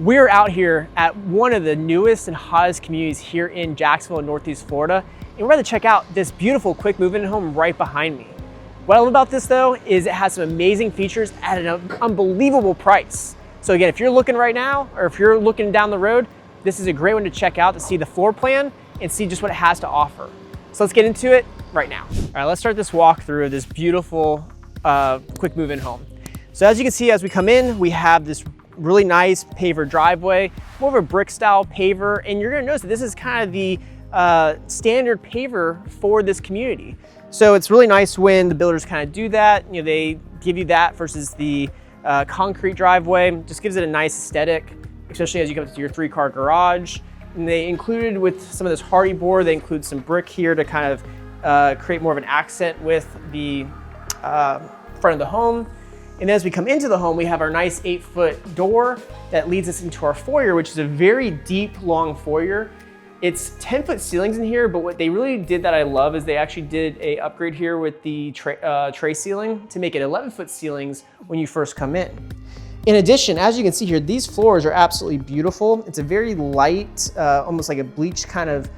We're out here at one of the newest and hottest communities here in Jacksonville in Northeast Florida, and we're going to check out this beautiful quick move-in home right behind me. What I love about this though is it has some amazing features at an unbelievable price. So again, if you're looking right now, or if you're looking down the road, this is a great one to check out to see the floor plan and see just what it has to offer. So let's get into it right now. All right, let's start this walkthrough of this beautiful quick move-in home. So as you can see, as we come in, we have this really nice paver driveway, more of a brick style paver, and you're gonna notice that this is kind of the standard paver for this community. So it's really nice when the builders kind of do that. You know, they give you that versus the concrete driveway. Just gives it a nice aesthetic, especially as you come to your 3-car garage. And they included with some of this hardy board, they include some brick here to kind of create more of an accent with the front of the home. And as we come into the home, we have our nice 8-foot door that leads us into our foyer, which is a very deep, long foyer. It's 10-foot ceilings in here, but what they really did that I love is they actually did a upgrade here with the tray ceiling to make it 11-foot ceilings when you first come in. In addition, as you can see here, these floors are absolutely beautiful. It's a very light, almost like a bleached kind of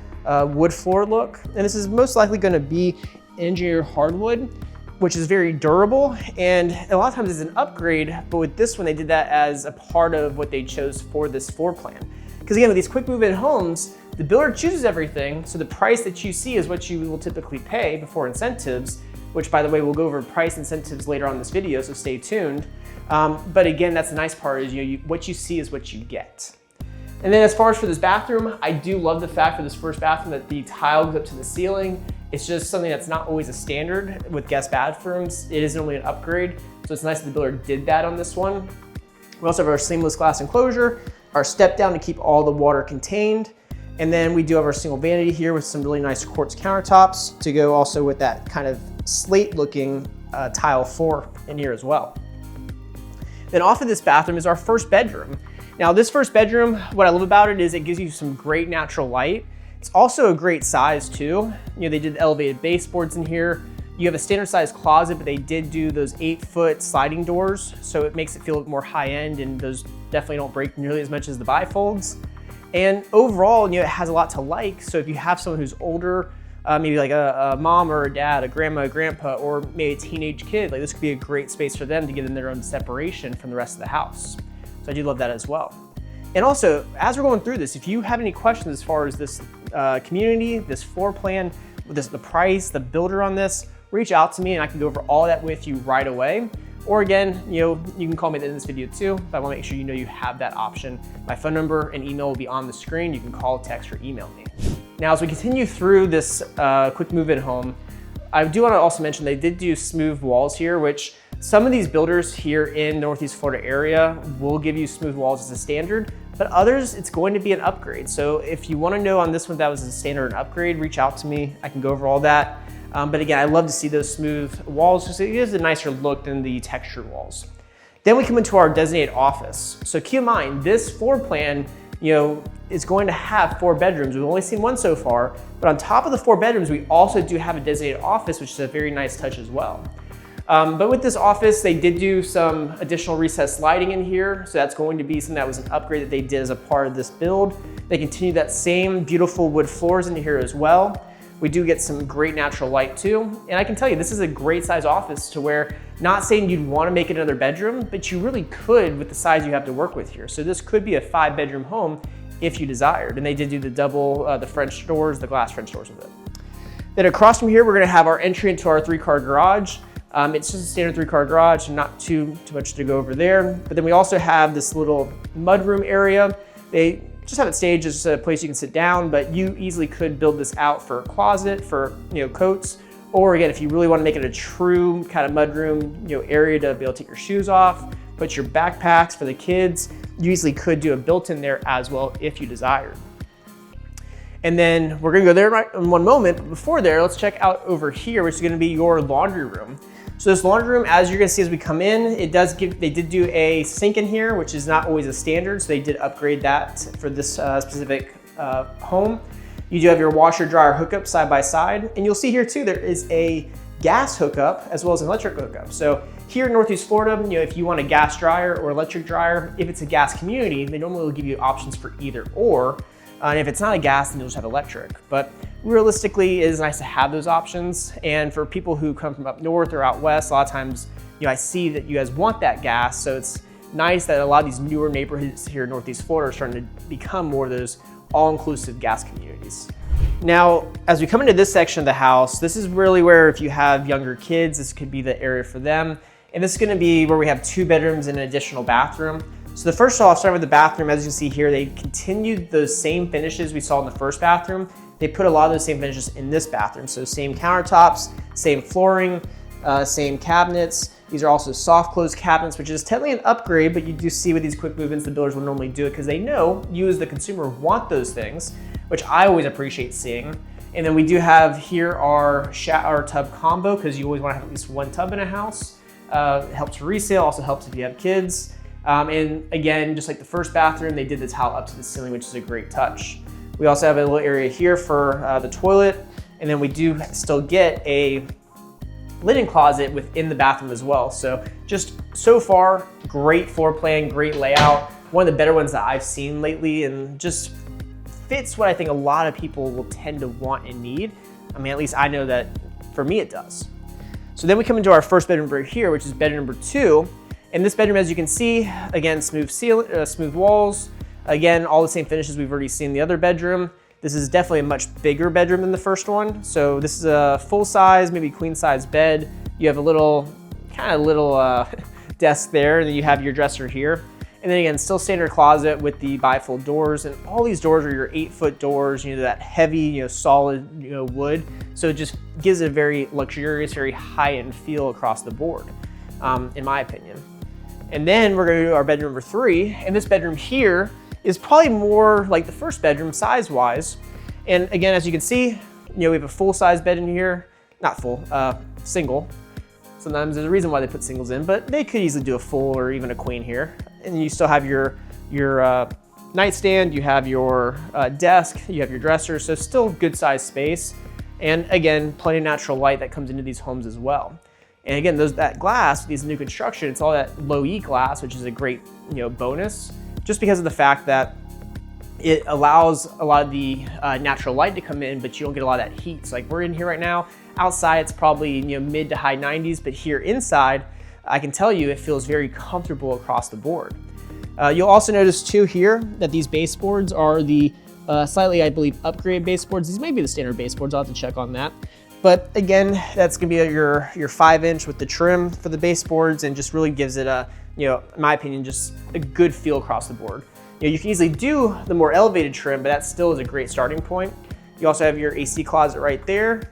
wood floor look. And this is most likely gonna be engineered hardwood, which is very durable, and a lot of times it's an upgrade, but with this one, they did that as a part of what they chose for this floor plan. Because again, with these quick move-in homes, the builder chooses everything, so the price that you see is what you will typically pay before incentives, which by the way, we'll go over price incentives later on in this video, so stay tuned. But again, that's the nice part is what you see is what you get. And then as far as for this bathroom, I do love the fact for this first bathroom that the tile goes up to the ceiling. It's just something that's not always a standard with guest bathrooms. It is normally an upgrade. So it's nice that the builder did that on this one. We also have our seamless glass enclosure, our step down to keep all the water contained. And then we do have our single vanity here with some really nice quartz countertops to go also with that kind of slate looking tile floor in here as well. Then off of this bathroom is our first bedroom. Now this first bedroom, what I love about it is it gives you some great natural light. It's also a great size too. You know, they did elevated baseboards in here. You have a standard size closet, but they did do those 8-foot sliding doors. So it makes it feel more high end, and those definitely don't break nearly as much as the bifolds. And overall, you know, it has a lot to like. So if you have someone who's older, maybe like a mom or a dad, a grandma, a grandpa, or maybe a teenage kid, like this could be a great space for them to give them their own separation from the rest of the house. So I do love that as well. And also, as we're going through this, if you have any questions as far as this community, this floor plan, the price, the builder on this, reach out to me and I can go over all that with you right away. Or again, you know, you can call me at the end of this video too, but I wanna make sure you know you have that option. My phone number and email will be on the screen. You can call, text, or email me. Now, as we continue through this quick move-in home, I do wanna also mention they did do smooth walls here, which some of these builders here in Northeast Florida area will give you smooth walls as a standard, but others, it's going to be an upgrade. So if you wanna know on this one if that was a standard or an upgrade, reach out to me. I can go over all that. But again, I love to see those smooth walls because it gives a nicer look than the textured walls. Then we come into our designated office. So keep in mind, this floor plan, you know, is going to have 4 bedrooms. We've only seen 1 so far, but on top of the 4 bedrooms, we also do have a designated office, which is a very nice touch as well. But with this office, they did do some additional recessed lighting in here. So that's going to be something that was an upgrade that they did as a part of this build. They continue that same beautiful wood floors in here as well. We do get some great natural light too. And I can tell you, this is a great size office to where, not saying you'd want to make it another bedroom, but you really could with the size you have to work with here. So this could be a 5-bedroom home if you desired. And they did do the double, the French doors, the glass French doors with it. Then across from here, we're gonna have our entry into our 3-car garage. It's just a standard 3-car garage, not too much to go over there. But then we also have this little mudroom area. They just have it staged as a place you can sit down, but you easily could build this out for a closet, for coats, or again, if you really want to make it a true kind of mudroom area to be able to take your shoes off, put your backpacks for the kids, you easily could do a built-in there as well if you desired. And then we're gonna go there right in one moment, but before there, let's check out over here, which is gonna be your laundry room. So this laundry room, as you're gonna see as we come in, they did do a sink in here, which is not always a standard, so they did upgrade that for this specific home. You do have your washer dryer hookup side by side, and you'll see here too, there is a gas hookup as well as an electric hookup. So here in Northeast Florida, if you want a gas dryer or electric dryer, if it's a gas community, they normally will give you options for either or. And if it's not a gas, then you'll just have electric. But realistically, it is nice to have those options. And for people who come from up north or out west, a lot of times, I see that you guys want that gas. So it's nice that a lot of these newer neighborhoods here in Northeast Florida are starting to become more of those all-inclusive gas communities. Now, as we come into this section of the house, this is really where if you have younger kids, this could be the area for them. And this is gonna be where we have 2 bedrooms and an additional bathroom. So the first off, starting with the bathroom, as you can see here, they continued those same finishes we saw in the first bathroom. They put a lot of those same finishes in this bathroom. So same countertops, same flooring, same cabinets. These are also soft close cabinets, which is technically an upgrade, but you do see with these quick move-ins, the builders will normally do it because they know you as the consumer want those things, which I always appreciate seeing. And then we do have here our shower tub combo, because you always want to have at least 1 tub in a house. It helps for resale, also helps if you have kids. And again, just like the first bathroom, they did the tile up to the ceiling, which is a great touch. We also have a little area here for the toilet. And then we do still get a linen closet within the bathroom as well. So just so far, great floor plan, great layout. One of the better ones that I've seen lately, and just fits what I think a lot of people will tend to want and need. I mean, at least I know that for me it does. So then we come into our first bedroom right here, which is bedroom number 2. In this bedroom, as you can see, again, smooth ceiling, smooth walls. Again, all the same finishes we've already seen in the other bedroom. This is definitely a much bigger bedroom than the first one. So this is a full size, maybe queen size bed. You have a little, desk there, and then you have your dresser here. And then again, still standard closet with the bifold doors, and all these doors are your 8-foot doors, that heavy, solid, wood. So it just gives a very luxurious, very high-end feel across the board, in my opinion. And then we're gonna do our bedroom number 3, and this bedroom here is probably more like the first bedroom size-wise. And again, as you can see, we have a full-size bed in here, not full, single. Sometimes there's a reason why they put singles in, but they could easily do a full or even a queen here. And you still have your nightstand, you have your desk, you have your dresser, so still good sized space. And again, plenty of natural light that comes into these homes as well. And again, that glass, these new construction, it's all that low E glass, which is a great bonus, just because of the fact that it allows a lot of the natural light to come in, but you don't get a lot of that heat. So like we're in here right now, outside it's probably mid to high 90s, but here inside, I can tell you it feels very comfortable across the board. You'll also notice too here that these baseboards are the slightly, I believe, upgraded baseboards. These might be the standard baseboards, I'll have to check on that. But again, that's gonna be your 5-inch with the trim for the baseboards, and just really gives it a, in my opinion, just a good feel across the board. You can easily do the more elevated trim, but that still is a great starting point. You also have your AC closet right there.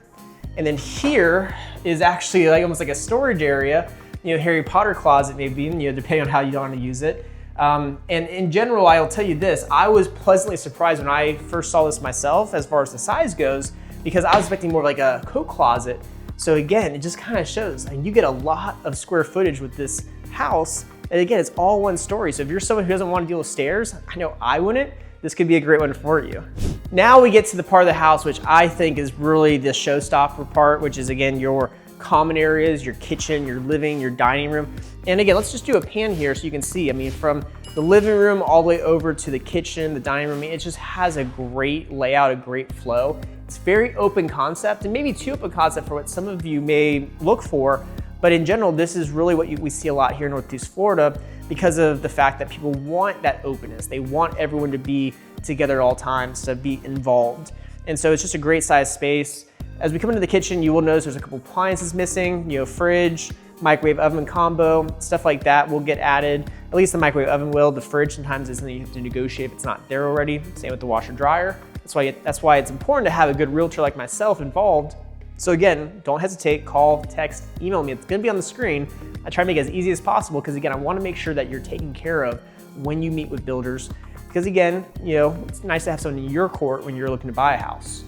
And then here is actually almost like a storage area, Harry Potter closet maybe, depending on how you want to use it. And in general, I'll tell you this, I was pleasantly surprised when I first saw this myself as far as the size goes, because I was expecting more like a coat closet. So again, it just kind of shows, you get a lot of square footage with this house. And again, it's all one story. So if you're someone who doesn't want to deal with stairs, I know I wouldn't, this could be a great one for you. Now we get to the part of the house which I think is really the showstopper part, which is again your common areas, your kitchen, your living, your dining room. And again, let's just do a pan here so you can see, from the living room all the way over to the kitchen, the dining room, it just has a great layout, a great flow. It's very open concept, and maybe too open concept for what some of you may look for. But in general, this is really what we see a lot here in Northeast Florida, because of the fact that people want that openness. They want everyone to be together at all times, to be involved. And so it's just a great size space. As we come into the kitchen, you will notice there's a couple appliances missing, fridge, microwave oven combo, stuff like that will get added. At least the microwave oven will. The fridge sometimes is something you have to negotiate if it's not there already. Same with the washer dryer. That's why it's important to have a good realtor like myself involved. So again, don't hesitate, call, text, email me. It's gonna be on the screen. I try to make it as easy as possible because again, I wanna make sure that you're taken care of when you meet with builders. Because again, it's nice to have someone in your court when you're looking to buy a house.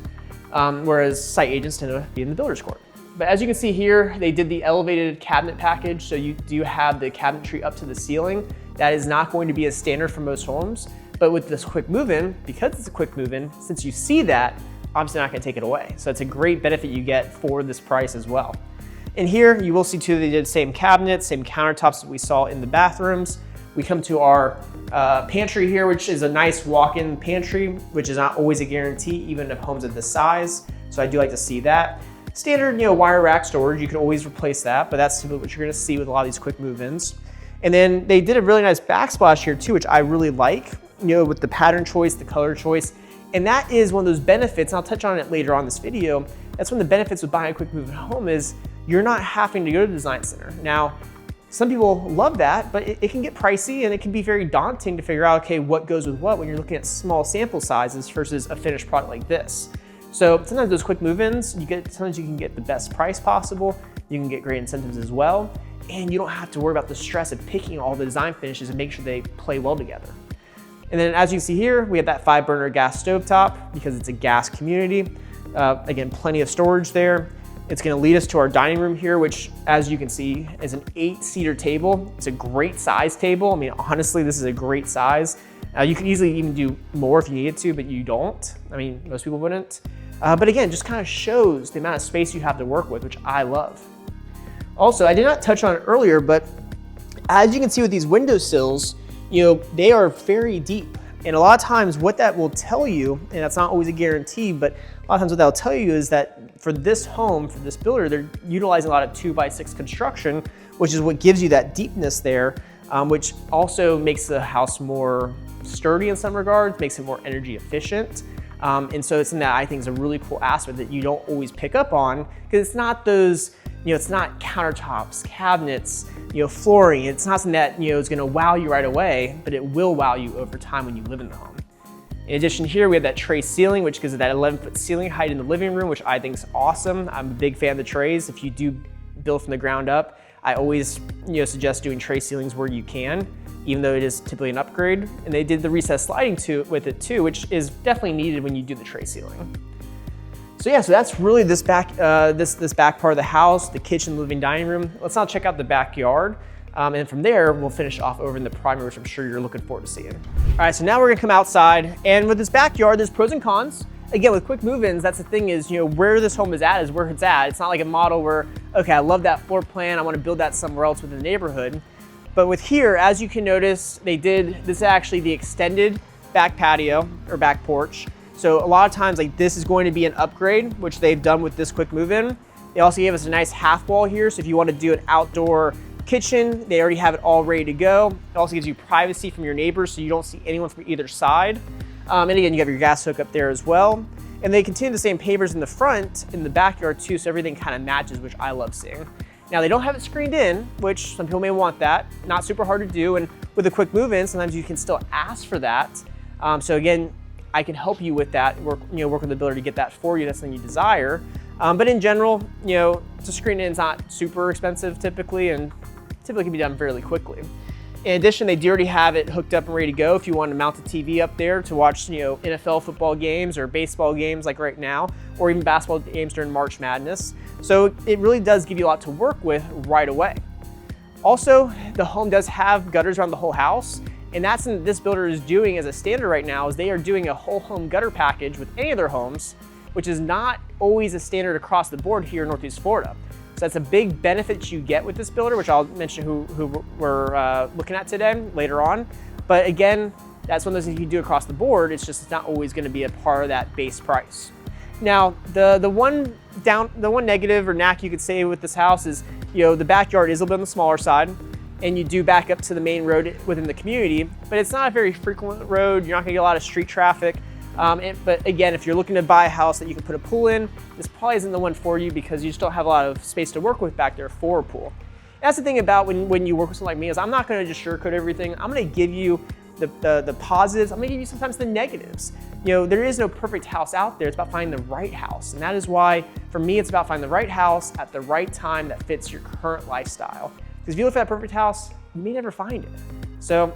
Whereas site agents tend to be in the builder's court. But as you can see here, they did the elevated cabinet package. So you do have the cabinetry up to the ceiling. That is not going to be a standard for most homes. But with this quick move-in, because it's a quick move-in, since you see that, obviously not gonna take it away. So it's a great benefit you get for this price as well. And here you will see too, they did same cabinets, same countertops that we saw in the bathrooms. We come to our pantry here, which is a nice walk-in pantry, which is not always a guarantee, even if homes of this size. So I do like to see that. Standard, wire rack storage, you can always replace that, but that's typically what you're gonna see with a lot of these quick move-ins. And then they did a really nice backsplash here too, which I really like, with the pattern choice, the color choice. And that is one of those benefits, and I'll touch on it later on in this video. That's one of the benefits with buying a quick move-in home is you're not having to go to the design center. Now, some people love that, but it can get pricey and it can be very daunting to figure out, okay, what goes with what when you're looking at small sample sizes versus a finished product like this. So sometimes those quick move-ins, sometimes you can get the best price possible, you can get great incentives as well, and you don't have to worry about the stress of picking all the design finishes and make sure they play well together. And then as you can see here, we have that 5-burner gas stovetop because it's a gas community. Again, plenty of storage there. It's gonna lead us to our dining room here, which as you can see is an 8-seater table. It's a great size table. I mean, honestly, this is a great size. You could easily even do more if you needed to, but you don't. I mean, most people wouldn't. But again, just kind of shows the amount of space you have to work with, which I love. Also, I did not touch on it earlier, but as you can see with these windowsills, they are very deep. And a lot of times what that will tell you, and that's not always a guarantee, but a lot of times what that'll tell you is that for this home, for this builder, they're utilizing a lot of 2x6 construction, which is what gives you that deepness there, which also makes the house more sturdy in some regards, makes it more energy efficient. And so it's something that I think is a really cool aspect that you don't always pick up on, because it's not those, it's not countertops, cabinets, flooring. It's not something that, is gonna wow you right away, but it will wow you over time when you live in the home. In addition here, we have that tray ceiling, which gives it that 11-foot ceiling height in the living room, which I think is awesome. I'm a big fan of the trays. If you do build from the ground up, I always, suggest doing tray ceilings where you can, even though it is typically an upgrade. And they did the recessed sliding with it too, which is definitely needed when you do the tray ceiling. So yeah, so that's really this back this back part of the house, the kitchen, living, dining room. Let's now check out the backyard. And from there, we'll finish off over in the primary, which I'm sure you're looking forward to seeing. All right, so now we're gonna come outside, and with this backyard, there's pros and cons. Again, with quick move-ins, that's the thing is, where this home is at is where it's at. It's not like a model where, okay, I love that floor plan, I wanna build that somewhere else within the neighborhood. But with here, as you can notice, this is actually the extended back patio or back porch. So a lot of times, like this is going to be an upgrade, which they've done with this quick move-in. They also gave us a nice half wall here, so if you wanna do an outdoor kitchen, they already have it all ready to go. It also gives you privacy from your neighbors, so you don't see anyone from either side. And again, you have your gas hook up there as well. And they continue the same pavers in the front, in the backyard too, so everything kind of matches, which I love seeing. Now they don't have it screened in, which some people may want that. Not super hard to do, and with a quick move-in, sometimes you can still ask for that. So again, I can help you with that, work with the builder to get that for you, that's something you desire. But in general, to screen in is not super expensive typically, and typically can be done fairly quickly. In addition, they do already have it hooked up and ready to go if you want to mount the TV up there to watch, NFL football games or baseball games like right now, or even basketball games during March Madness. So it really does give you a lot to work with right away. Also, the home does have gutters around the whole house, and that's something this builder is doing as a standard right now, is they are doing a whole home gutter package with any of their homes, which is not always a standard across the board here in Northeast Florida. So that's a big benefit you get with this builder, which I'll mention who we're looking at today later on. But again, that's one of those things you can do across the board. It's not always going to be a part of that base price. Now, the one negative or knack you could say with this house is, the backyard is a little bit on the smaller side, and you do back up to the main road within the community, but it's not a very frequent road. You're not going to get a lot of street traffic. But again, if you're looking to buy a house that you can put a pool in, this probably isn't the one for you because you just don't have a lot of space to work with back there for a pool. That's the thing about when you work with someone like me, is I'm not gonna just sugarcoat everything. I'm gonna give you the positives. I'm gonna give you sometimes the negatives. There is no perfect house out there. It's about finding the right house. And that is why, for me, it's about finding the right house at the right time that fits your current lifestyle. Because if you look for that perfect house, you may never find it. So,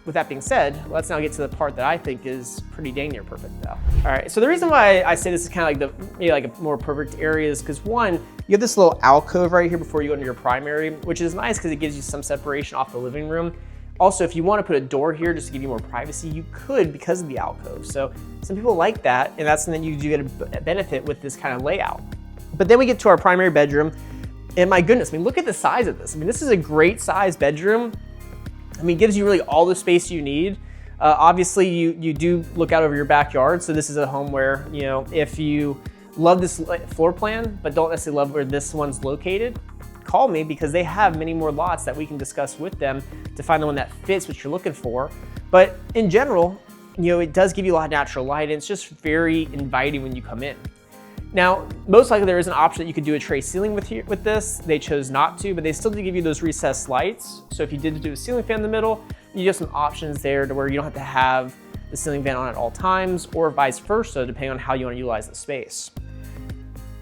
with that being said, let's now get to the part that I think is pretty dang near perfect though. All right, so the reason why I say this is kind of like maybe like a more perfect area is because one, you have this little alcove right here before you go into your primary, which is nice because it gives you some separation off the living room. Also, if you want to put a door here just to give you more privacy, you could because of the alcove. So some people like that, and that's something you do get a benefit with this kind of layout. But then we get to our primary bedroom. And my goodness, I mean, look at the size of this. I mean, this is a great size bedroom. I mean, it gives you really all the space you need. Obviously, you do look out over your backyard. So this is a home where, you know, if you love this floor plan, but don't necessarily love where this one's located, call me, because they have many more lots that we can discuss with them to find the one that fits what you're looking for. But in general, you know, it does give you a lot of natural light, and it's just very inviting when you come in. Now, most likely there is an option that you could do a tray ceiling with this. They chose not to, but they still do give you those recessed lights. So if you did do a ceiling fan in the middle, you have some options there to where you don't have to have the ceiling fan on at all times, or vice versa, depending on how you want to utilize the space.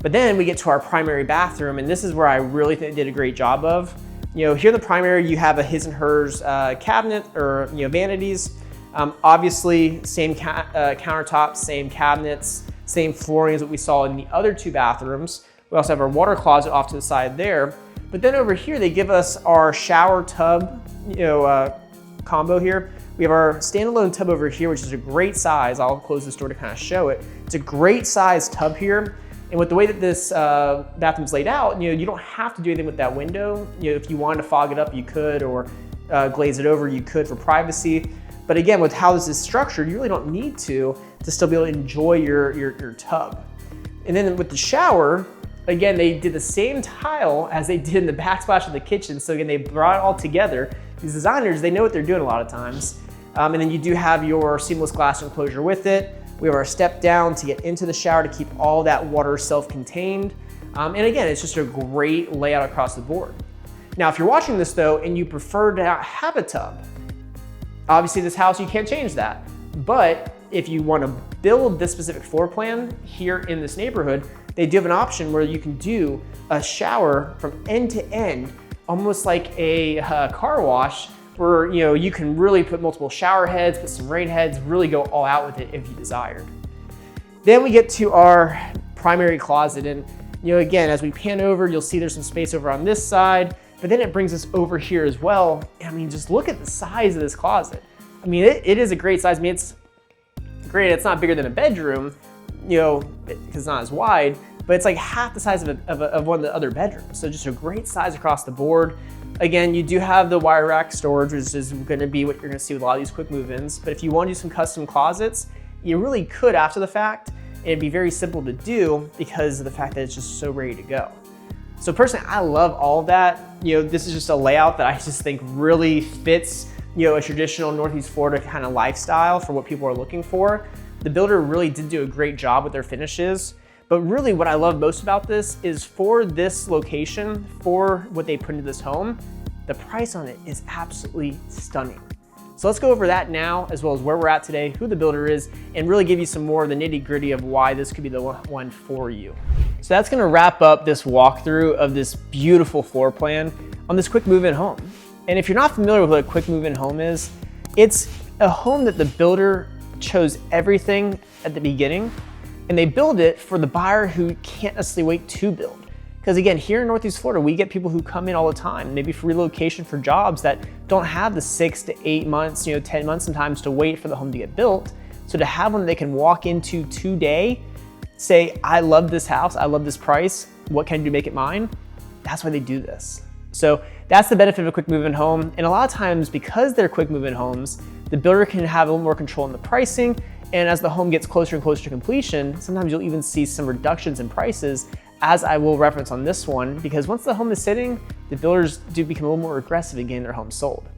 But then we get to our primary bathroom, and this is where I really think they did a great job of. You know, here in the primary, you have a his and hers cabinet, or, you know, vanities. Obviously, same countertops, same cabinets, same flooring as what we saw in the other two bathrooms. We also have our water closet off to the side there. But then over here, they give us our shower tub, you know, combo here. We have our standalone tub over here, which is a great size. I'll close this door to kind of show it. It's a great size tub here. And with the way that this bathroom's laid out, you know, you don't have to do anything with that window. You know, if you wanted to fog it up, you could, or glaze it over, you could for privacy. But again, with how this is structured, you really don't need to still be able to enjoy your tub. And then with the shower, again, they did the same tile as they did in the backsplash of the kitchen. So again, they brought it all together. These designers, they know what they're doing a lot of times. And then you do have your seamless glass enclosure with it. We have our step down to get into the shower to keep all that water self-contained. And again, it's just a great layout across the board. Now, if you're watching this though, and you prefer to not have a tub, obviously this house, you can't change that. But if you want to build this specific floor plan here in this neighborhood, they do have an option where you can do a shower from end to end, almost like a car wash, where, you know, you can really put multiple shower heads, put some rain heads, really go all out with it if you desired. Then we get to our primary closet, and, you know, again, as we pan over, you'll see there's some space over on this side, but then it brings us over here as well. I mean, just look at the size of this closet. I mean, it is a great size. I mean, it's great. It's not bigger than a bedroom, you know, because it's not as wide, but it's like half the size of one of the other bedrooms. So just a great size across the board. Again, you do have the wire rack storage, which is going to be what you're going to see with a lot of these quick move-ins. But if you want to do some custom closets, you really could after the fact. It'd be very simple to do because of the fact that it's just so ready to go. So personally, I love all of that. You know, this is just a layout that I just think really fits, you know, a traditional Northeast Florida kind of lifestyle for what people are looking for. The builder really did do a great job with their finishes. But really what I love most about this is for this location, for what they put into this home, the price on it is absolutely stunning. So let's go over that now, as well as where we're at today, who the builder is, and really give you some more of the nitty gritty of why this could be the one for you. So that's gonna wrap up this walkthrough of this beautiful floor plan on this quick move-in home. And if you're not familiar with what a quick move-in home is, it's a home that the builder chose everything at the beginning, and they build it for the buyer who can't necessarily wait to build. Because again, here in Northeast Florida, we get people who come in all the time, maybe for relocation for jobs that don't have the 6 to 8 months, 10 months sometimes to wait for the home to get built. So to have one they can walk into today, say, I love this house, I love this price, what can I do to make it mine? That's why they do this. So that's the benefit of a quick move-in home. And a lot of times, because they're quick move-in homes, the builder can have a little more control in the pricing. And as the home gets closer and closer to completion, sometimes you'll even see some reductions in prices, as I will reference on this one, because once the home is sitting, the builders do become a little more aggressive in getting their home sold.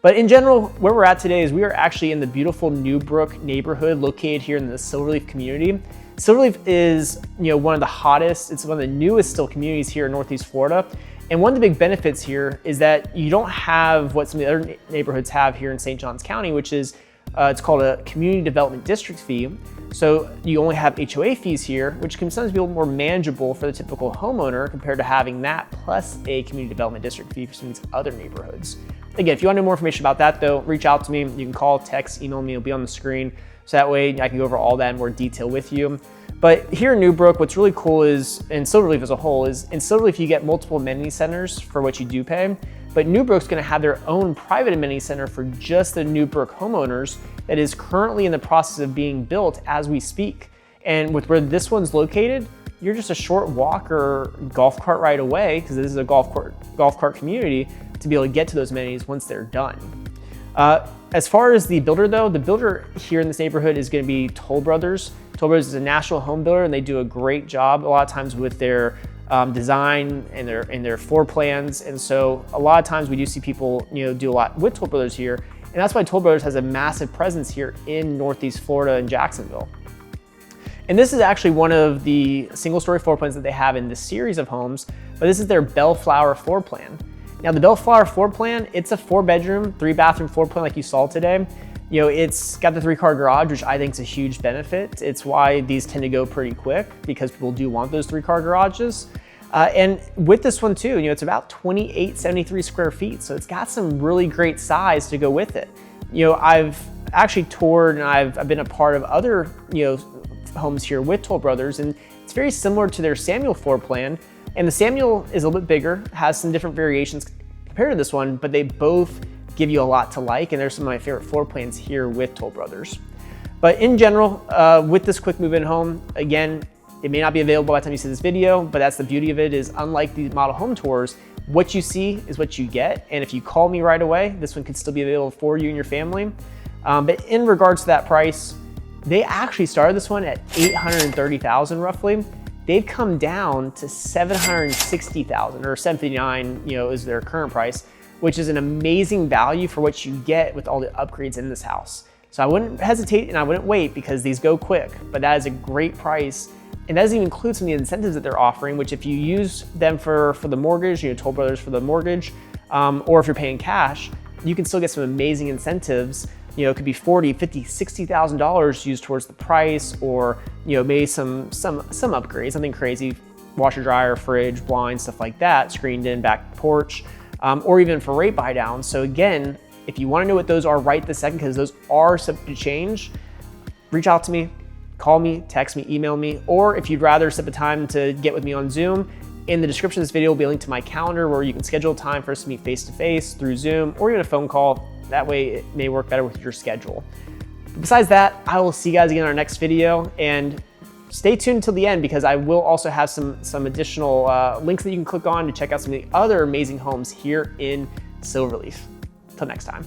But in general, where we're at today is we are actually in the beautiful Newbrook neighborhood located here in the Silverleaf community. Silverleaf is, one of the hottest, it's one of the newest still communities here in Northeast Florida. And one of the big benefits here is that you don't have what some of the other neighborhoods have here in St. Johns County, which is it's called a community development district fee. So you only have HOA fees here, which can sometimes be a little more manageable for the typical homeowner compared to having that plus a community development district fee for some of these other neighborhoods. Again, if you want to know more information about that though, reach out to me. You can call, text, email me, it'll be on the screen. So that way I can go over all that in more detail with you. But here in Newbrook, what's really cool is, and Silverleaf as a whole, is in Silverleaf you get multiple amenity centers for what you do pay. But Newbrook's gonna have their own private amenity center for just the Newbrook homeowners that is currently in the process of being built as we speak. And with where this one's located, you're just a short walk or golf cart ride away, because this is a golf cart community, to be able to get to those amenities once they're done. As far as the builder though, the builder here in this neighborhood is going to be Toll Brothers. Toll Brothers is a national home builder, and they do a great job a lot of times with their design and their floor plans. And so a lot of times we do see people, do a lot with Toll Brothers here. And that's why Toll Brothers has a massive presence here in Northeast Florida and Jacksonville. And this is actually one of the single-story floor plans that they have in this series of homes, but this is their Bellflower floor plan. Now the Bellflower floor plan, it's a 4-bedroom, 3-bathroom floor plan like you saw today. It's got the 3-car garage, which I think is a huge benefit. It's why these tend to go pretty quick, because people do want those 3-car garages. And with this one too, it's about 2873 square feet. So it's got some really great size to go with it. I've actually toured and I've been a part of other, homes here with Toll Brothers, and it's very similar to their Samuel floor plan. And the Samuel is a little bit bigger, has some different variations compared to this one, but they both give you a lot to like, and they're some of my favorite floor plans here with Toll Brothers. But in general, with this quick move-in home, again, it may not be available by the time you see this video, but that's the beauty of it, is unlike the model home tours, what you see is what you get. And if you call me right away, this one could still be available for you and your family. But in regards to that price, they actually started this one at $830,000 roughly. They've come down to $760,000, or $759,000, is their current price, which is an amazing value for what you get with all the upgrades in this house. So I wouldn't hesitate and I wouldn't wait, because these go quick, but that is a great price. And that doesn't even include some of the incentives that they're offering, which if you use them for the mortgage, Toll Brothers for the mortgage, or if you're paying cash, you can still get some amazing incentives. It could be $40,000, $50,000, $60,000 used towards the price, or maybe some upgrades, something crazy, washer, dryer, fridge, blinds, stuff like that, screened in back porch, or even for rate buy down. So again, if you want to know what those are right this second, because those are subject to change, reach out to me, call me, text me, email me, or if you'd rather set the time to get with me on Zoom, in the description of this video will be a link to my calendar where you can schedule a time for us to meet face-to-face through Zoom, or even a phone call. That way it may work better with your schedule. But besides that, I will see you guys again in our next video, and stay tuned till the end, because I will also have some additional links that you can click on to check out some of the other amazing homes here in Silverleaf. Till next time.